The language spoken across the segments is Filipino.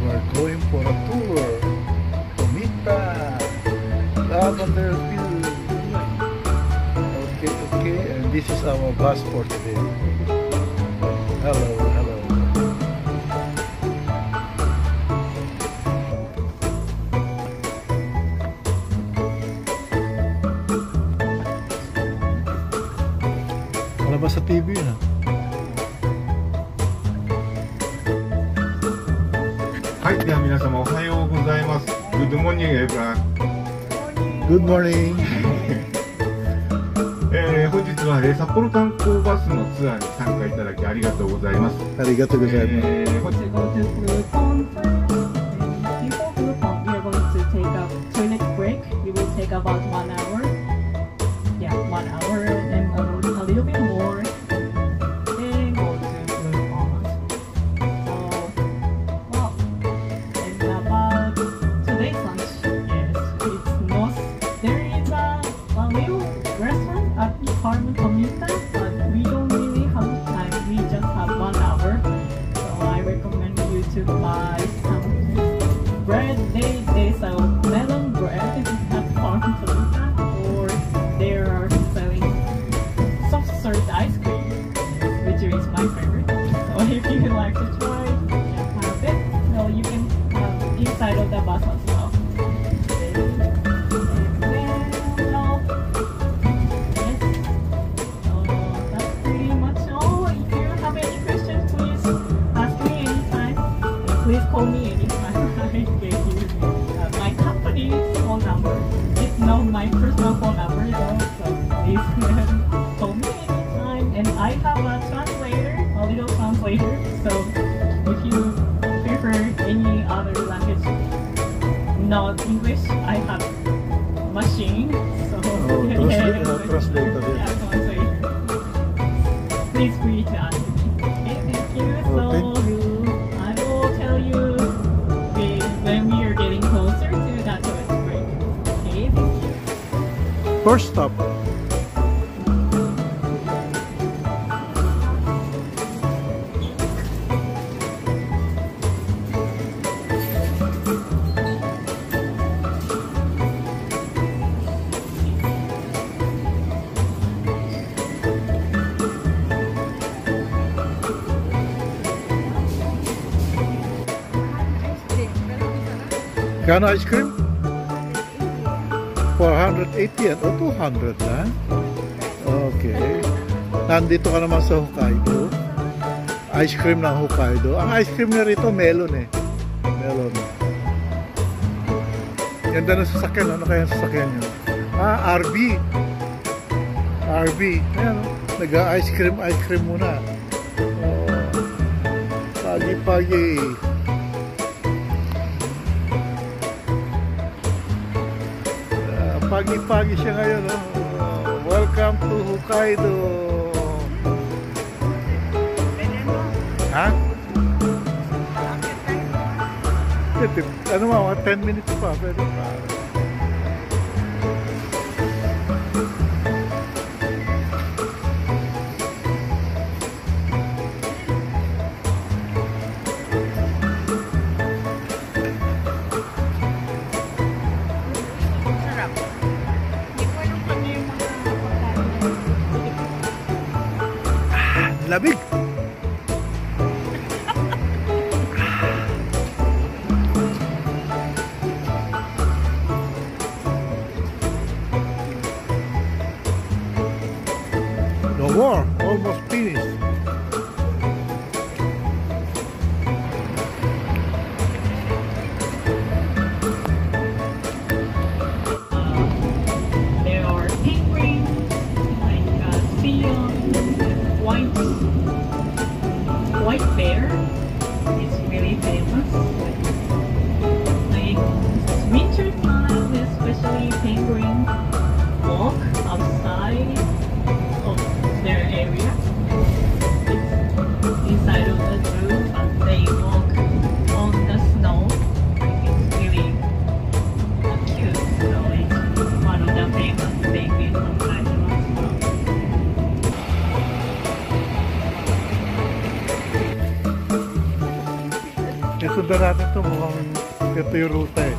We're going for a tour. Tomita, Lavender View. Okay, and this is our bus for today. Hello. Ano ba sa TV na? Hi, では皆様おはようございます。Good morning, everyone. Good morning. 本日は、札幌観光バスのツアーに参加いただきありがとうございます。ありがとうございます。こちら Before Groupon, we are going to take a toilet break. We will take about 1 hour. Yeah, 1 hour and a little bit more. Then go to Groupon. So, well, and about today's lunch, yes, it's most. There is a little restaurant at Carmen Tomita, but we don't really have time. We just have 1 hour. So I recommend you to buy some bread. They sell melon bread at Carmen Tomita, or they are selling soft serve ice cream, which is my favorite. So if you like to try, you can have it. No, you can have inside of the bus as well. Please call me anytime. I gave you my company's phone number. It's not my personal phone number though, so please call me anytime. And I have a translator, a little translator. So if you prefer any other language, not English, I have machine. So Translator. Yeah, translator. Please reach out to me. Okay, thank you. When we are getting closer to that toilet break. Okay, thank you. First stop. Kano ice cream? 480 o 200 na? Okay. Nandito ka naman sa Hokkaido. Ice cream ng Hokkaido. Ang ice cream na rito, melon eh. Melon. Ganda ng sasakyan. Ano kaya ang sasakyan nyo? RB. RB. Ayan, nag-ice cream muna. Pagi-pagi. Pagi-pagi siya ngayon, oh. Welcome to Hokkaido. Ha? Ano mga 10 minutes pa, pwede pa. Labig. No more, almost finished. There are penguins, like seal, white bear is really famous. Like winter time, especially penguins walk outside of their area. Sundan natin ito, mukhang ito yung ruta eh.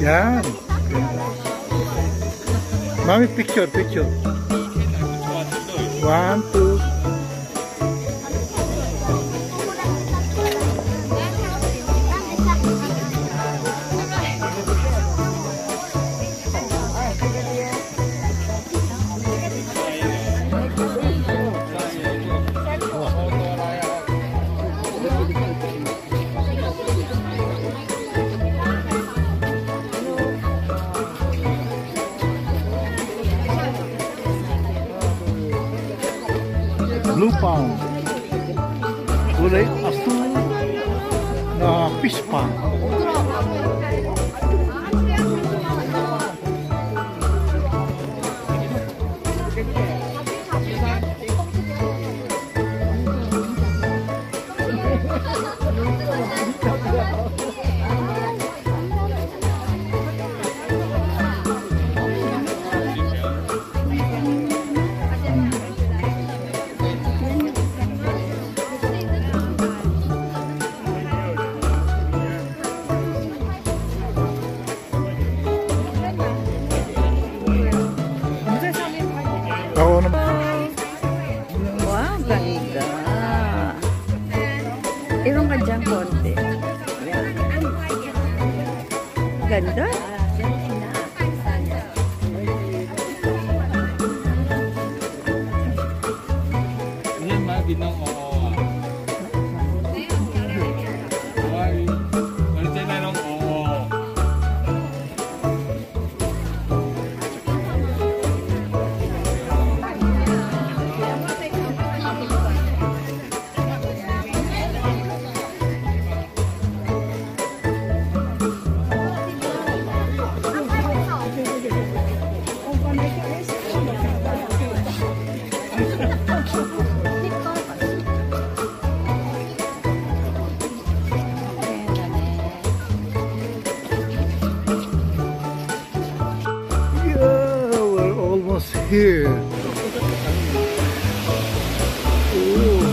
Yan. Mami, picture. 1, 2. Blue pound. Kulay asul na fish pond. Ako naman. Wow, ganda. Irong ka dyan konti. Yan. Ganda. Ini mah binong oo. Why? Ano na nang oo? Yeah, we're almost here. Ooh,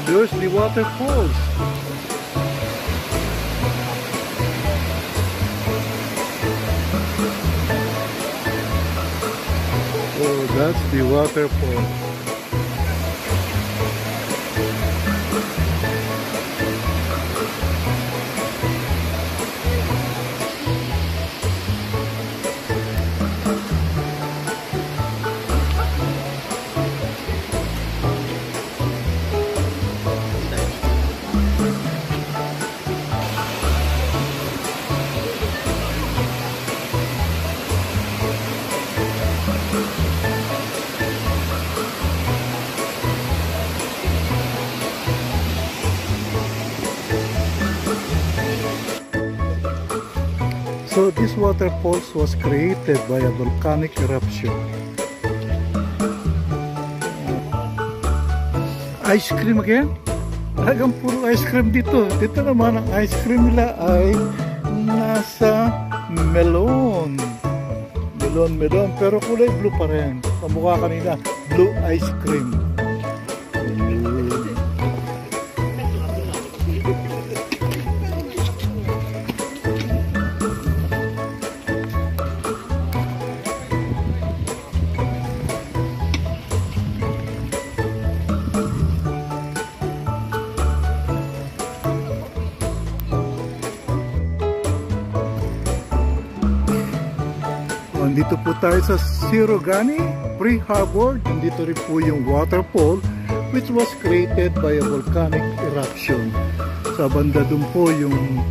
there's the waterfalls. Oh, that's the waterfall. So this waterfalls was created by a volcanic eruption. Ice cream again? Talagang puro ice cream dito. Dito naman ang ice cream nila ay nasa melon. Melon. Pero kulay blue pa rin. Kamukha kanina, blue ice cream. Nandito po tayo sa Shirogane Pre-Harbor. Nandito rin po yung waterfall which was created by a volcanic eruption. Sa banda dun po yung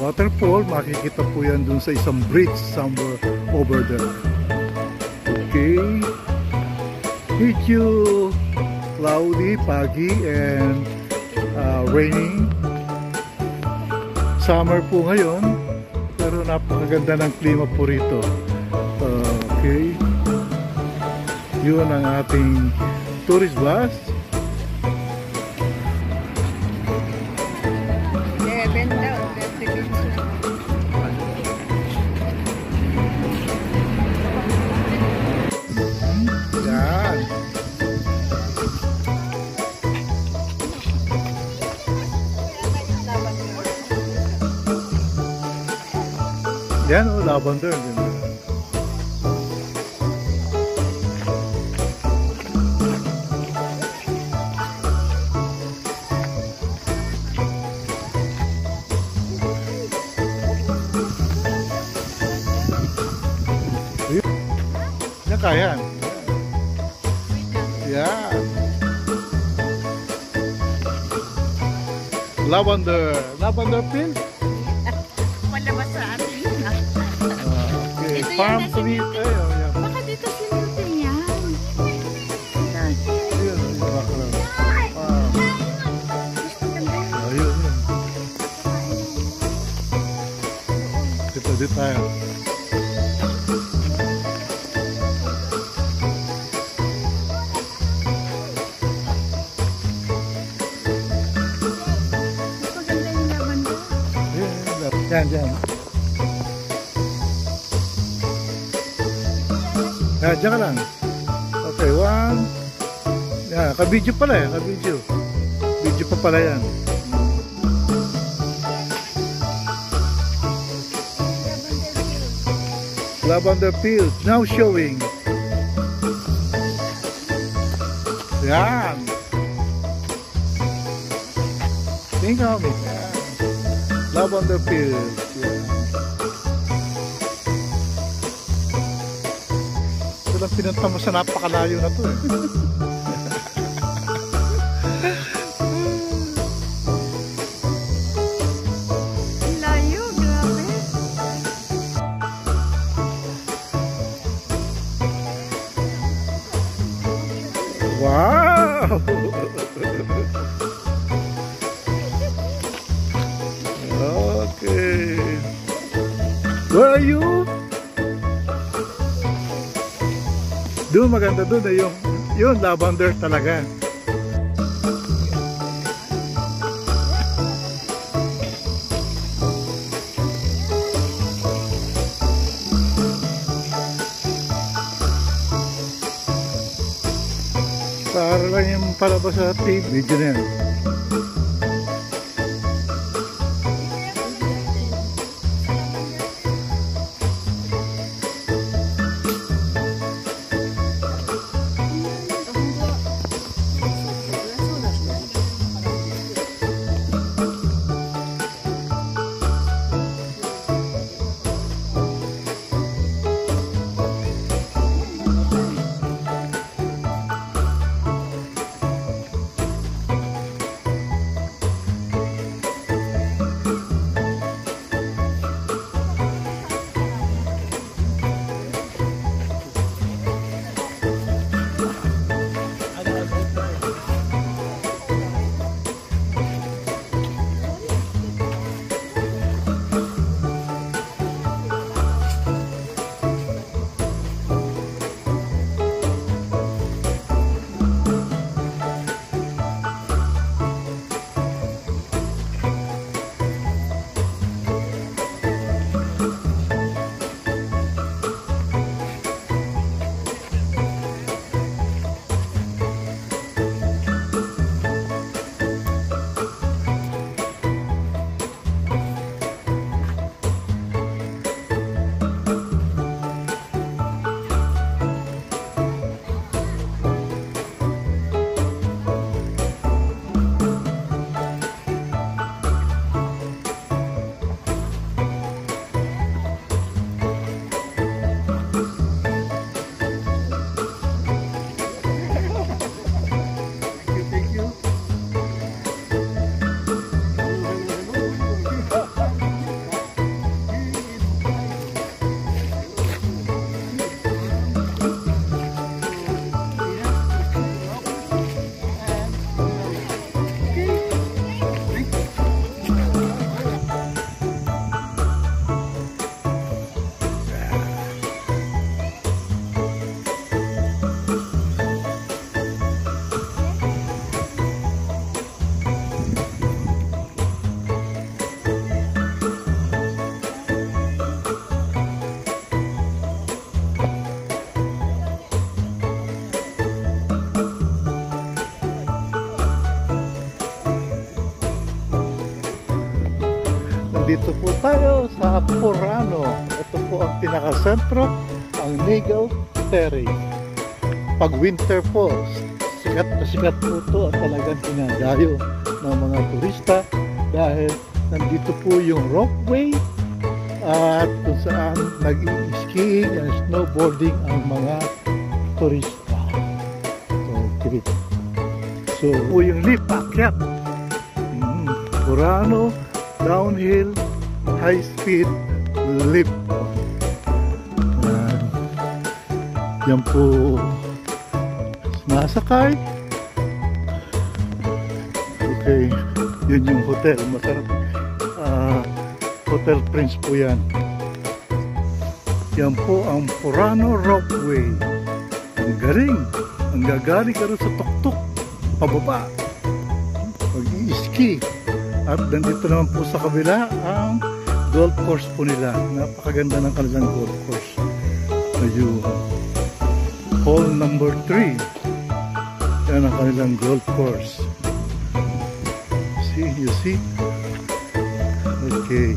waterfall. Makikita po yan dun sa isang bridge somewhere over there. Okay. Medyo cloudy, foggy, and raining. Summer po ngayon. Pero napakaganda ng klima po rito. Okay. Yun ang ating tourist bus. Yan. Yan o, lavender. Yan kaya. Yan. Lavender peel. Malabas sa atin. Okay. Ito yan Farm na to meet. sinutin. Ay, oh, yan. Baka dito sinutin yan. Yan. Ayun, yung background. Ayun, yun. Dito tayo. Maganda yung lavender. Yan, yan. Yan, dyan ka lang. Okay, one. Yan, kabidyo pala yan, kabidyo. Video pa pala yan. Lavender field, now showing. Yan. Think of it. Yan. Lavender field. Yan. Ito lang pinunta mo sa napakalayo na to eh. Layo, grabe. Wow! Okay. Where are you? Doon maganda doon eh, yung lavender talaga. Para lang yung palabas sa TV. Video na yan. nandito po tayo sa Purano. Ito po ang pinakasentro, ang Nigel Ferry. Pag winter po, sikat na sikat po ito at talagang pinadayo ng mga turista dahil nandito po yung ropeway at kung saan nag-skiing and snowboarding ang mga turista. Okay. So, po yung lift packet. Purano downhill high-speed lift. Yan po nasakay. Okay, yun yung hotel. Masarap. Hotel Prince po yan. Yan po ang Purano Ropeway. Ang galing. Ang gagaling ka rin sa tuktok. Pababa. Mag-i-ski. At nandito naman po sa kabila ang golf course po nila. Napakaganda ng kanilang golf course. Ayun. Hole number 3. Yan ang kanilang golf course. See, you see? Okay.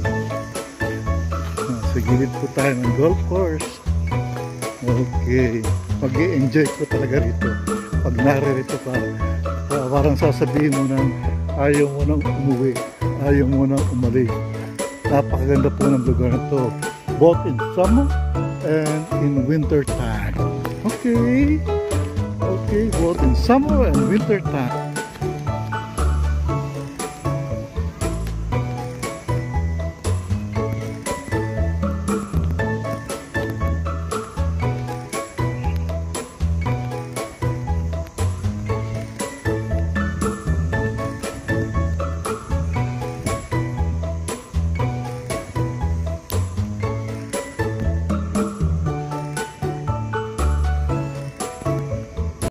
Sa gilid po tayo ng golf course. Okay. Mag-i-enjoy po talaga rito. Pag naririto ka, parang sasabihin mo nang ayaw mo nang umuwi. Ayaw mo nang umalis. Napakaganda po ng lugar na to. Both in summer and in winter time. Okay. Okay, both in summer and winter time.